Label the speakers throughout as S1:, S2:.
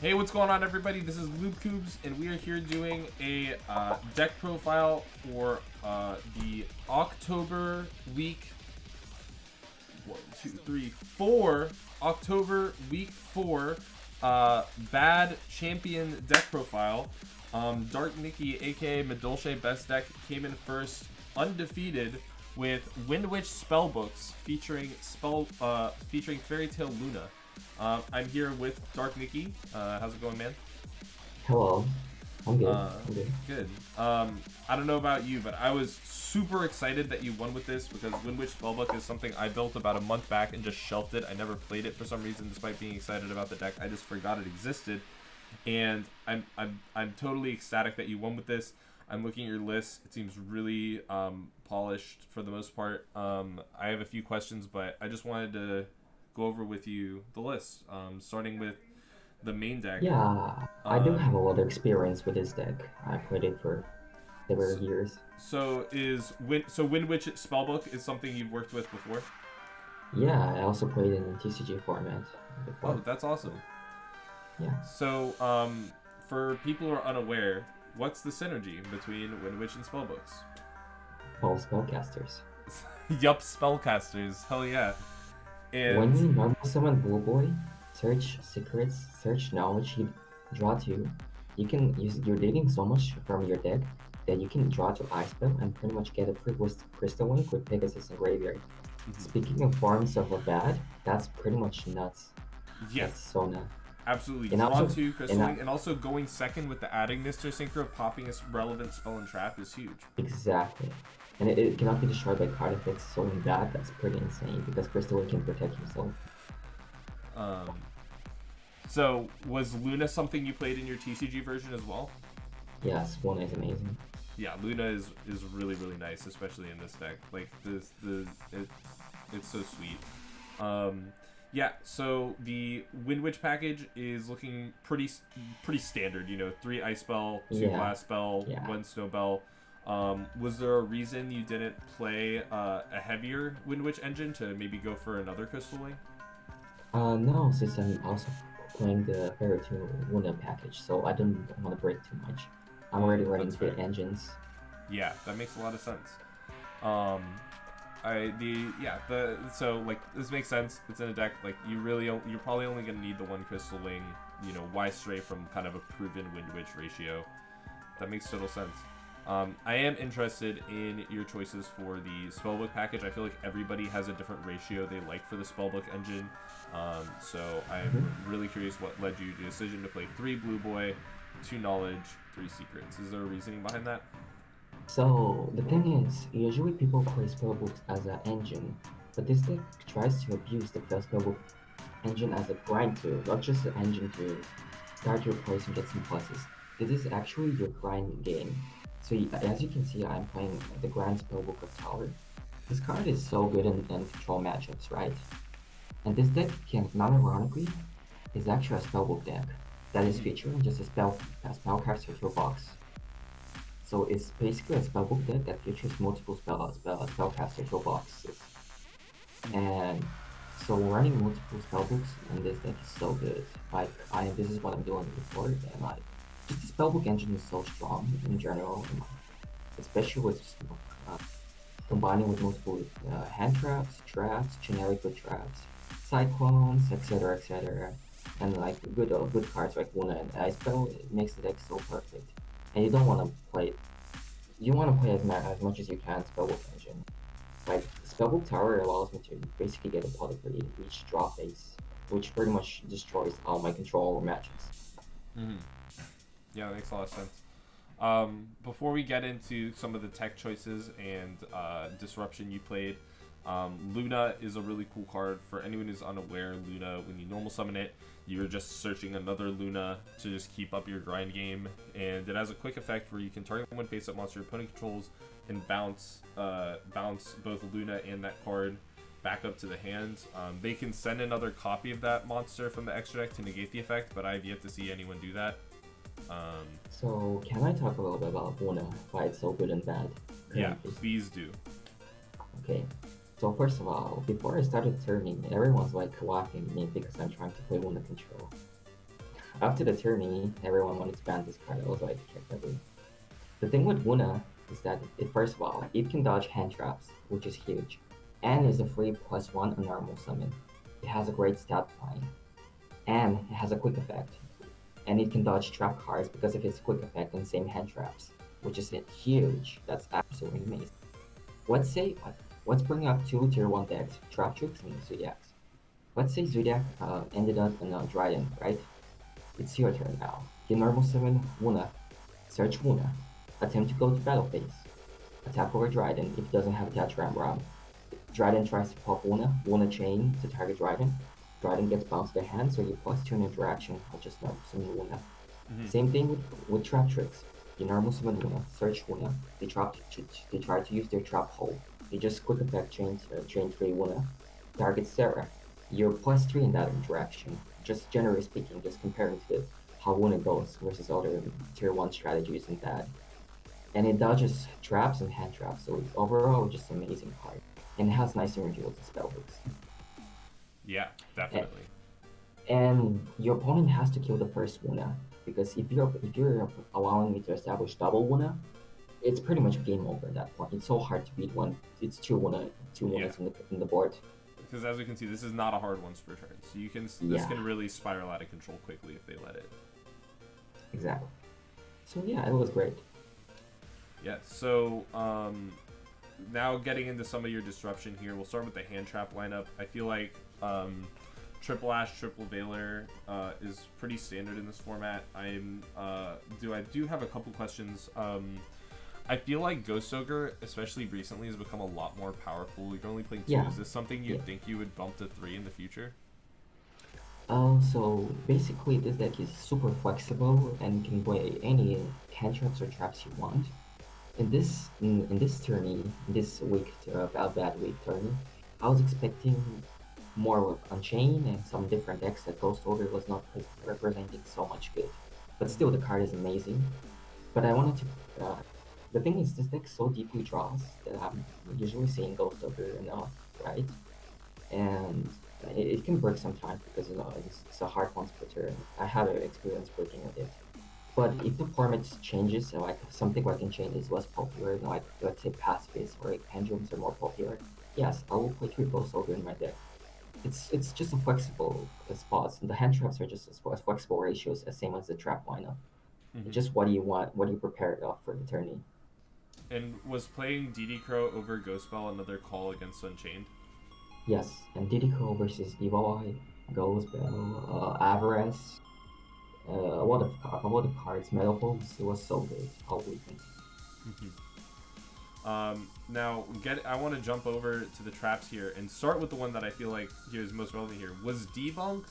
S1: Hey, what's going on, everybody? This is Loop Cubes, and we are here doing a deck profile for the October week. 1, 2, 3, 4. October week 4 B.A.D champion deck profile. DarkNiki, aka Medolce Best Deck, came in first, undefeated, with Windwitch Spellbooks featuring Fairy Tale Luna. I'm here with DarkNiki. How's it going, man?
S2: Hello. I'm good. I'm good.
S1: Good. I don't know about you, but I was super excited that you won with this because Windwitch Spellbook is something I built about a month back and just shelved it. I never played it for some reason, despite being excited about the deck. I just forgot it existed, and I'm totally ecstatic that you won with this. I'm looking at your list. It seems really polished for the most part. I have a few questions, but I just wanted to go over with you the list, starting with the main deck.
S2: Yeah, I do have a lot of experience with this deck. I played it for several years.
S1: So Windwitch Spellbook is something you've worked with before?
S2: Yeah, I also played in TCG format
S1: Oh,
S2: before.
S1: that's awesome.
S2: Yeah.
S1: So for people who are unaware, what's the synergy between Windwitch and Spellbooks?
S2: All spellcasters.
S1: Yup, spellcasters. Hell yeah.
S2: When
S1: And
S2: you normal summon Blue Boy, search secrets, search knowledge, you draw two. You can use you're digging so much from your deck that you can draw to Ice Spell and pretty much get a free Crystal Link with Pegasus and Graveyard. Speaking of forms of a bad, that's pretty much nuts.
S1: yeah,
S2: That's so nuts.
S1: absolutely.
S2: And
S1: Draw
S2: also,
S1: two Crystal
S2: and
S1: Link, and also going second with the adding Mr. Synchro, popping a relevant spell and trap is huge.
S2: exactly. And it cannot be destroyed by card effects, so in that, that's pretty insane because Crystal Link can protect himself.
S1: Um, so was Luna something you played in your TCG version as well?
S2: Yes, one is amazing.
S1: Yeah, Luna is really nice, especially in this deck. Like it's so sweet. Yeah, so the Windwitch package is looking pretty standard. You know, 3 ice spell, 2
S2: Yeah,
S1: blast spell,
S2: yeah.
S1: 1 snow bell. Was there a reason you didn't play a heavier Windwitch engine to maybe go for another Crystal Wing?
S2: No, since I'm also playing the Fairy Tale Luna package, so I don't want to break too much. I'm already running
S1: That's
S2: the
S1: fair.
S2: engines.
S1: Yeah, that makes a lot of sense. Um, so like this makes sense. It's in a deck like you're probably only gonna need the 1 Crystal Wing. You know, why stray from kind of a proven Windwitch ratio? That makes total sense. I am interested in your choices for the Spellbook package. I feel like everybody has a different ratio they like for the Spellbook engine. So I'm really curious what led you to the decision to play 3 Blue Boy, 2 Knowledge, 3 Secrets. Is there a reasoning behind that?
S2: So the thing is, usually people play spellbooks as an engine, but this deck tries to abuse the spellbook engine as a grind tool, not just an engine to start your place and get some pluses. This is actually your grind game. So as you can see, I'm playing the Grand Spellbook of Tower. This card is so good in control matchups, right? And this deck can, non-ironically, is actually a spellbook deck that is featuring just a spellcaster toolbox. So it's basically a spellbook deck that features multiple spellcaster toolboxes. And so running multiple spellbooks in this deck is so good. Like this is what I'm doing before, and like just the spellbook engine is so strong in general, and especially with uh, combining with multiple hand traps, generic good traps, cyclones, etc., and like good cards like Luna and Ice Spell. It makes the deck so perfect, and you don't want to play. You want to play as much as you can Spellbook engine. Like Spellbook Tower allows me to basically get a polygrade each draw phase, which pretty much destroys all my control matches.
S1: Mm-hmm. Yeah, that makes a lot of sense. Before we get into some of the tech choices and disruption you played, Luna is a really cool card. For anyone who's unaware, Luna, when you normal summon it, you're just searching another Luna to just keep up your grind game, and it has a quick effect where you can target one face-up monster your opponent controls and bounce both Luna and that card back up to the hand. They can send another copy of that monster from the extra deck to negate the effect, but I've yet to see anyone do that.
S2: So can I talk a little bit about Luna, why it's so good and bad?
S1: Yeah, please do.
S2: Okay. So first of all, before I started turning, everyone's like laughing at me because I'm trying to play Luna Control. After the tourney, everyone wanted to ban this card. I was like, can't ever. The thing with Wuna is that first of all, it can dodge hand traps, which is huge, and is a free +1 on normal summon. It has a great stat line, and it has a quick effect, and it can dodge trap cards because of its quick effect and same hand traps, which is huge. That's absolutely amazing. Let's say, let's bring up two tier 1 decks, Trap Tricks and Zodiacs. Let's say Zodiac ended up in a Dryden, right? It's your turn now. You normal summon Wuna, search Wuna, attempt to go to battle phase. Attack over Dryden if it doesn't have attached Ram Ram. Dryden tries to pop Wuna, Wuna chain to target Dryden. Dryden gets bounced to the hand, so you +2 in interaction, I'll just normal summon Wuna. Same thing with Trap Tricks. You normal summon Wuna, search Wuna. They try to use their trap hole. They just quick effect chain 3 Wuna. Target Sarah. You're +3 in that interaction. Just generally speaking, just comparing to how Wuna goes versus other tier 1 strategies in that. And it dodges traps and hand traps, so it's overall just an amazing card. And it has nice synergy with the spellbooks.
S1: Yeah, definitely.
S2: And your opponent has to kill the first Wuna, because if you're allowing me to establish double Wuna, it's pretty much game over at that point. It's so hard to beat one. It's two Wunas in the board.
S1: Because as we can see, this is not a hard one per turn, so this can really spiral out of control quickly if they let it.
S2: Exactly. So yeah, it was great.
S1: Yeah. So now getting into some of your disruption here, we'll start with the hand trap lineup. I feel like Triple Ash, Triple Veiler is pretty standard in this format. I do have a couple questions. I feel like Ghost Ogre, especially recently, has become a lot more powerful. You're only playing 2. Is this something you think you would bump to 3 in the future?
S2: So basically this deck is super flexible and can play any cantrips or traps you want. In this tourney, this week, bad week tourney, I was expecting more Unchained and some different decks that Ghost Ogre was not representing so much good. But still, the card is amazing. But I wanted to. The thing is, this deck so deeply draws that I'm usually seeing Ghost Ogre enough, right? And it can break sometimes because it's a hard one splitter. I had an experience breaking with it. But if the format changes, like something like Unchained is less popular, like let's say Pacifist or like Pendulums are more popular, yes, I will play 3 Ghost Ogre in my deck. It's just a flexible spots. The hand traps are just as flexible ratios as same as the trap lineup. It's just what do you want? What do you prepare for the tourney?
S1: And was playing DD Crow over Ghost Spell another call against Unchained?
S2: Yes, and DD Crow versus Evil Eye, Ghost Bell, Avarice, a lot of cards, Metal Foes. It was so good all weekend.
S1: Now, I want to jump over to the traps here and start with the one that I feel like is most relevant here. Was Debunk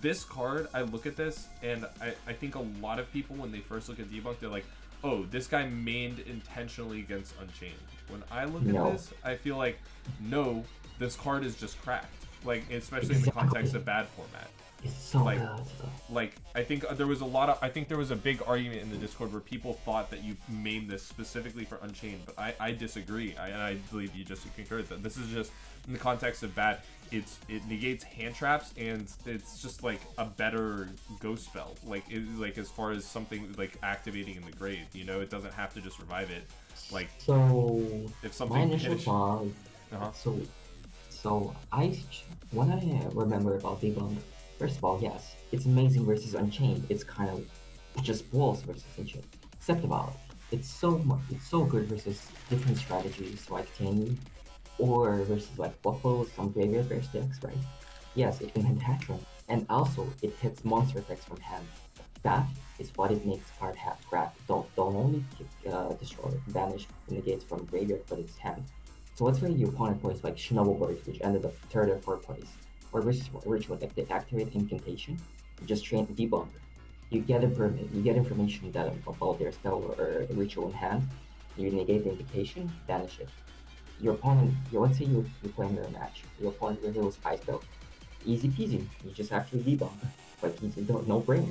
S1: this card? I look at this and I think a lot of people when they first look at Debunk, they're like, oh, this guy mained intentionally against Unchained. When I look at this, I feel like, no, this card is just cracked. Like, especially in the context of bad format.
S2: It's so good.
S1: Like, I think there was a big argument in the Discord where people thought that you made this specifically for Unchained, but I disagree. I believe you just concur that this is just in the context of bad. It negates hand traps and it's just like a better ghost spell. Like as far as something like activating in the grave, it doesn't have to just revive it. Like if something.
S2: My initial thought. So what I remember about Debunk. First of all, yes, it's amazing versus Unchained. It's kind of just balls versus Unchained. Except about it's so good versus different strategies like Tanny, or versus like Buffalo, some graveyard based decks, right? Yes, it can hit Hatchram, and also it hits monster effects from hand. That is what it makes card have crap. Don't only destroy, banish, negates from graveyard, but its hand. So let's say your opponent plays like Shinobu Birds, which ended up 3rd or 4th place. Or ritual deck, they activate incantation, you just train debunk. You get information that about their spell or ritual in hand. You negate the invocation, banish it. Your opponent, let's say you're playing a match. Your opponent reveals Ice Belt. Easy peasy. You just actually debunk. Like no brainer.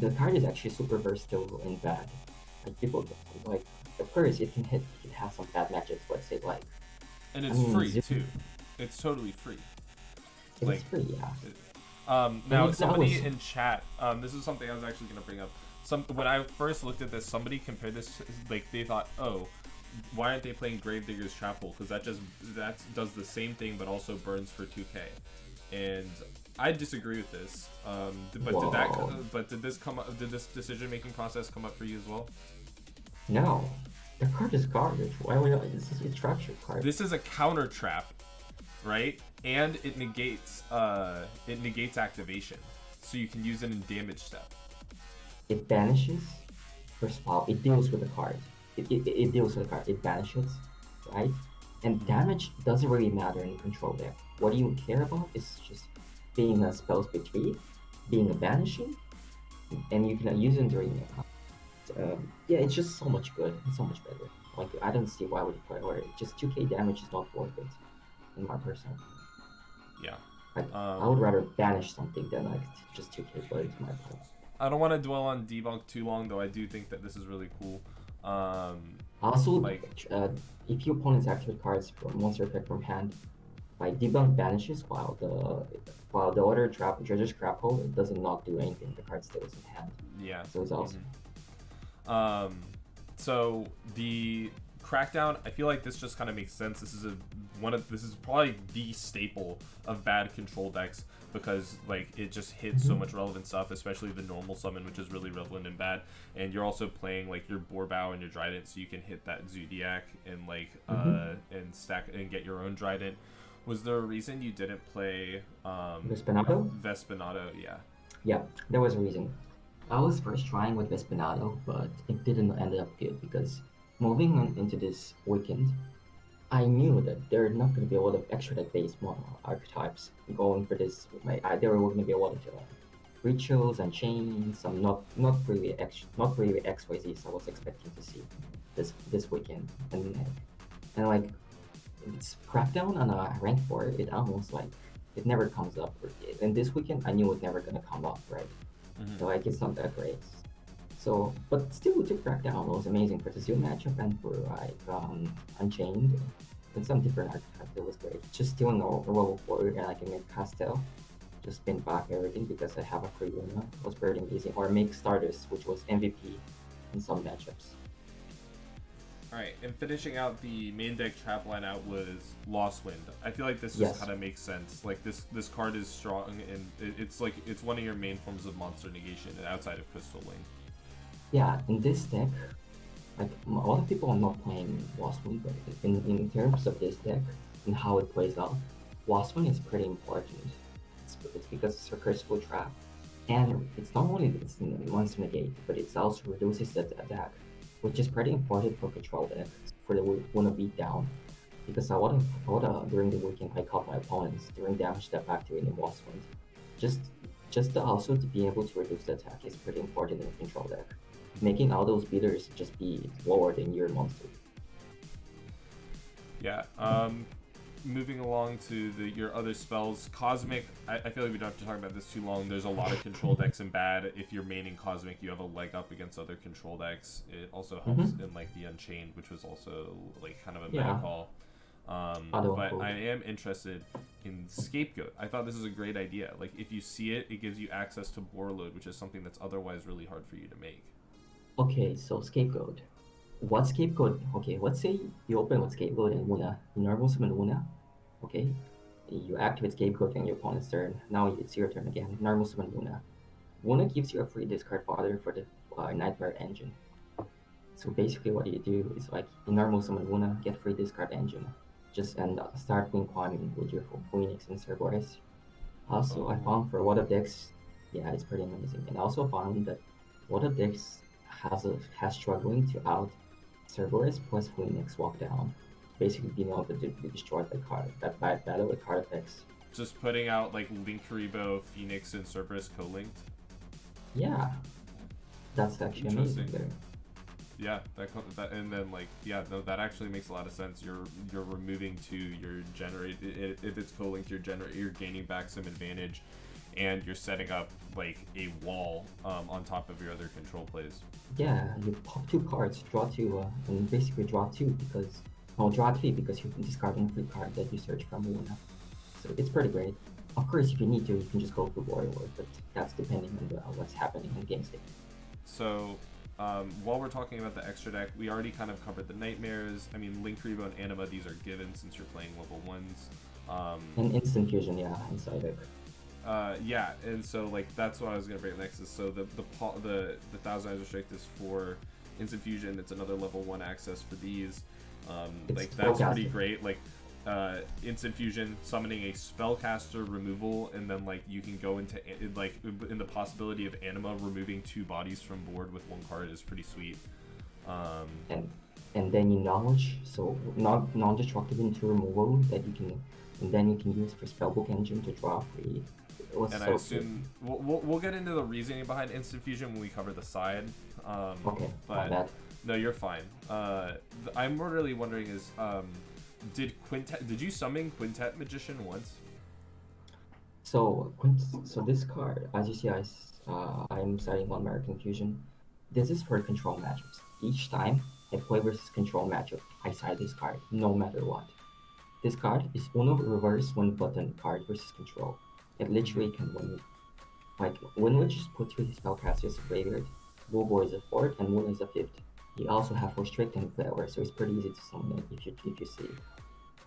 S2: The card is actually super versatile and bad. Like people like, of course it can hit. It has some bad matches. Let's say like.
S1: And it's free too. It's totally free.
S2: It's free, yeah. And
S1: Now,
S2: even I was
S1: somebody in chat, this is something I was actually going to bring up. When I first looked at this, somebody compared this, like, they thought, oh, why aren't they playing Gravedigger's Trap Hole? Because that does the same thing, but also burns for 2K. And I disagree with this.
S2: Whoa.
S1: Did this decision making process come up for you as well?
S2: No, the card is garbage. Why would I? This is a trapshot card.
S1: This is a counter trap, right? And it negates activation, so you can use it in damage step.
S2: It banishes. First of all, it deals with the card. It deals with the card. It banishes, right? And damage doesn't really matter in control deck. What you care about is just being a spell speed 3, being a banishing, and you can use it during yeah, it's just so much good. It's so much better. Like, I don't see why would you play or just 2k damage is not worth it, in my personal opinion.
S1: Yeah.
S2: Like, I would rather banish something than like just 2k play to my opponent.
S1: I don't want to dwell on debunk too long, though I do think that this is really cool.
S2: Also,
S1: like,
S2: if your opponents activate cards from monster effect from hand, like debunk banishes while the other judge's trap hole, it does not do anything. The card stays in hand.
S1: Yeah.
S2: So it's awesome.
S1: So the Crackdown, I feel like this just kind of makes sense. This is probably the staple of bad control decks because like it just hits so much relevant stuff, especially the normal summon, which is really relevant and bad. And you're also playing like your Boarbow and your Trident, so you can hit that Zodiac and like and stack and get your own Trident. Was there a reason you didn't play
S2: Vespinato?
S1: Vespinato, yeah.
S2: Yeah, there was a reason. I was first trying with Vespinato, but it didn't end up good because moving on into this weekend, I knew that there are not going to be a lot of extra deck based archetypes going for this. There were going to be a lot of rituals and chains. Some not really XYZs I was expecting to see this weekend, and like it's Crackdown on a rank 4. It almost like it never comes up. And this weekend, I knew it never going to come up, right? So like it's not that great. So, but still, to Crackdown was amazing for the Zoo matchup and for like Unchained and some different archetypes. It was great. Just stealing a roll forward and I can make Castel, just spin back everything because I have a free Luna. Was pretty easy. Or make Stardust, which was MVP in some matchups.
S1: Alright, and finishing out the main deck trap lineup was Lost Wind. I feel like this just kind of makes sense. Like this card is strong and it's like it's one of your main forms of monster negation outside of Crystal Wing.
S2: Yeah, in this deck, like a lot of people are not playing Lost Wind, but in terms of this deck and how it plays out, Lost Wind is pretty important. It's because it's a Crucible Trap, and it's not only it's monster negate, but it also reduces the attack, which is pretty important for control decks for the Luna beatdown. Because a lot of during the weekend I caught my opponents during damage step activating Lost Wind. Just also to be able to reduce the attack is pretty important in a control deck. Making all those beaters just be lower than your monster.
S1: Yeah. Moving along to your other spells, Cosmic. I feel like we don't have to talk about this too long. There's a lot of control decks in bad. If you're maining Cosmic, you have a leg up against other control decks. It also helps in like the Unchained, which was also like kind of a meta call. But I am interested in Scapegoat. I thought this is a great idea. Like if you see it, it gives you access to Boarload, which is something that's otherwise really hard for you to make.
S2: Okay, so Scapegoat. What Scapegoat? Okay, let's say you open with Scapegoat and Luna. You normal summon Luna. Okay, you activate Scapegoat in your opponent's turn. Now it's your turn again. Normal summon Luna. Luna gives you a free discard fodder for the Nightmare Engine. So basically, what you do is like you normal summon Luna, get free discard engine, just and start wing climbing with your Phoenix and Cerberus. Also, I found for a lot of decks, yeah, it's pretty amazing. And I also found that a lot of decks has struggling to out Cerberus plus Phoenix walk down. Basically being able to destroy the card that battle with card effects.
S1: Just putting out like Linkuriboh, Phoenix, and Cerberus co-linked.
S2: Yeah, that's actually amazing. There.
S1: Yeah, that and then like no, that actually makes a lot of sense. You're removing your generate if it's co-linked, you're gaining back some advantage, and you're setting up like a wall on top of your other control plays.
S2: Yeah, you pop 2 cards, draw 2, and basically draw 2 draw 3 because you can discard one free card that you search from Luna. So it's pretty great. Of course, if you need to, you can just go for Warlord, but that's depending on what's happening in the game state.
S1: So, while we're talking about the extra deck, we already kind of covered the Nightmares. I mean, Link Rebo and Anima, these are given since you're playing level 1s.
S2: And Instant Fusion, yeah, inside it.
S1: Yeah, and so like that's what I was gonna bring next is so the Thousand Eyes Restrict is for Instant Fusion. It's another level 1 access for these. Like that's pretty great. Like Instant Fusion, summoning a spellcaster removal, and then like you can go into like in the possibility of Anima removing 2 bodies from board with 1 card is pretty sweet.
S2: And then you knowledge, so non-destructive into removal that you can, and then you can use for Spellbook Engine to draw free.
S1: And I assume we'll get into the reasoning behind Instant Fusion when we cover the side.
S2: Okay,
S1: but no, you're fine. I'm really wondering is did you summon Quintet Magician once?
S2: So this card, as you see, I'm starting on American Fusion. This is for control matchups. Each time I play versus control matchup, I side this card, no matter what. This card is Uno reverse 1 button card versus control. It literally can win. Like, Windbook just puts 3 spellcasters graveyard. Bobo is a 4th, and Moon is a 5th. You also have Restrict and Flower, so it's pretty easy to summon it if you see.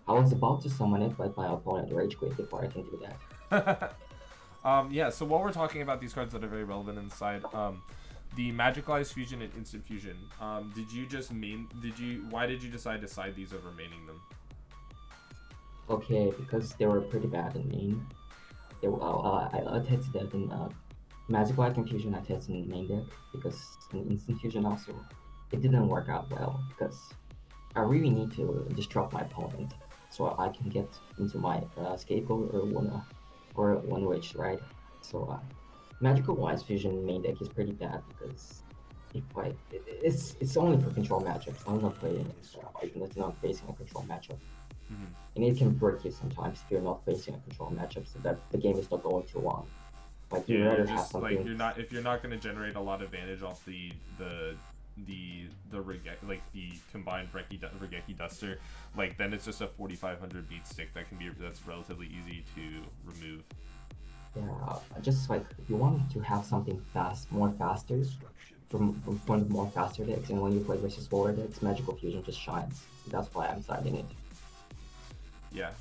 S2: I was about to summon it, but my opponent rage quit before I can do that.
S1: Yeah, so while we're talking about these cards that are very relevant inside, the Magicalized Fusion and Instant Fusion, why did you decide to side these over maining them?
S2: Okay, because they were pretty bad in main. I tested that in Magical Eye Confusion. I tested in the main deck because in Instant Fusion also it didn't work out well because I really need to disrupt my opponent so I can get into my Scapegoat or one Witch, right? So Magical Wise Fusion main deck is pretty bad because it's only for control matchups. I'm not playing even if it's not facing a control matchup. And it can break you sometimes if you're not facing a control matchup, so that the game is not going too long. Like you rather have something.
S1: Like if you're not going to generate a lot of advantage off the combined Regeki Duster, like then it's just a 4500 beat stick that's relatively easy to remove.
S2: Yeah, just like if you want to have something faster from one of the more faster decks, and when you play versus slower decks, Magical Fusion just shines. That's why I'm siding it.
S1: Yeah,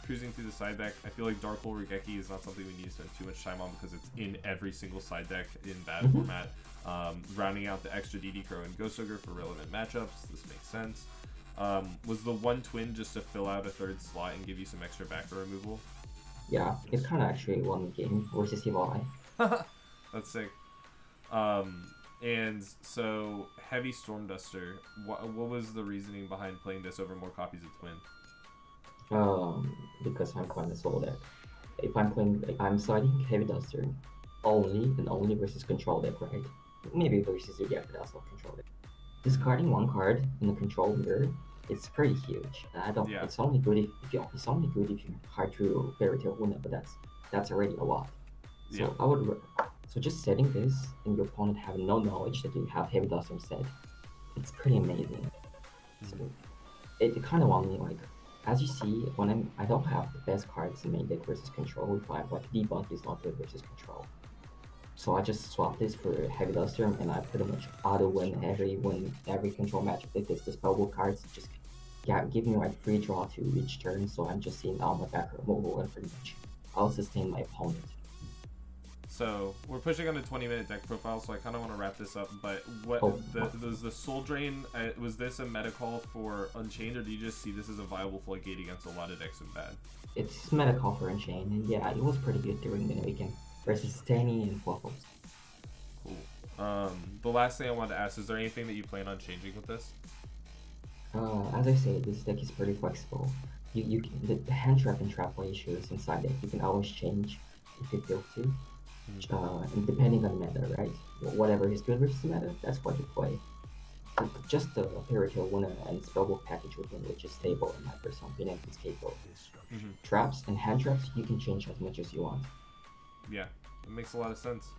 S1: cruising through the side deck, I feel like Dark Hole Regeki is not something we need to spend too much time on because it's in every single side deck in bad format. Rounding out the extra DD Crow and Ghost Ogre for relevant matchups, this makes sense. Was the 1 twin just to fill out a 3rd slot and give you some extra backer removal?
S2: Yeah, it kind of actually won the game versus Evil
S1: Eye. That's sick. And so, Heavy Storm Duster, what was the reasoning behind playing this over more copies of Twin?
S2: Because I'm playing a solo deck. If I'm siding Heavy Duster only and only versus control deck, right? Maybe versus the deck, but that's not control deck. Discarding 1 card in the control mirror, it's pretty huge.
S1: Yeah.
S2: It's only good if you hard to Fairy Tail Luna, but that's already a lot. So yeah. So just setting this and your opponent having no knowledge that you have Heavy Duster instead, it's pretty amazing. So it kind of won me, like, as you see, when I don't have the best cards in main deck versus control, if I have like debunk is not good versus control. So I just swap this for Heavy Duster and I pretty much auto win every control matchup like this. The spellbook cards just give me like free draw to each turn, so I'm just seeing all my backer removal and pretty much I'll sustain my opponent.
S1: So we're pushing on a 20-minute deck profile, so I kind of want to wrap this up. But the Soul Drain, was this a meta call for Unchained, or do you just see this as a viable floodgate against a lot of decks in bad?
S2: It's meta call for Unchained, and yeah, it was pretty good during the weekend versus Stanny and Fluffles.
S1: Cool. The last thing I wanted to ask, is there anything that you plan on changing with this?
S2: As I say, this deck is pretty flexible. You can, the hand trap and trap ratios inside deck you can always change if you feel to. And depending on the meta, right? Whatever is good versus the meta, that's what you play. Just the Fairy Tail Luna and Spellbook package within which is stable in my personal opinion, it's capable. Traps and hand traps, you can change as much as you want.
S1: Yeah, it makes a lot of sense.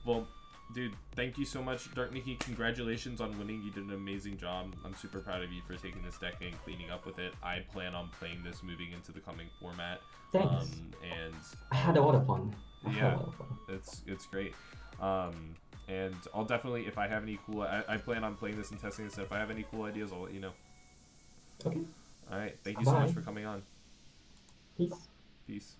S1: Well, Dude, thank you so much, DarkNiki. Congratulations on winning. You did an amazing job. I'm super proud of you for taking this deck and cleaning up with it. I plan on playing this moving into the coming format.
S2: Thanks.
S1: And
S2: I had a lot of fun.
S1: yeah, it's great. And I'll definitely, if I have any cool, I plan on playing this and testing this. If I have any cool ideas, I'll let you know.
S2: Okay.
S1: All right. Thank you so much for coming on.
S2: Peace.
S1: Peace.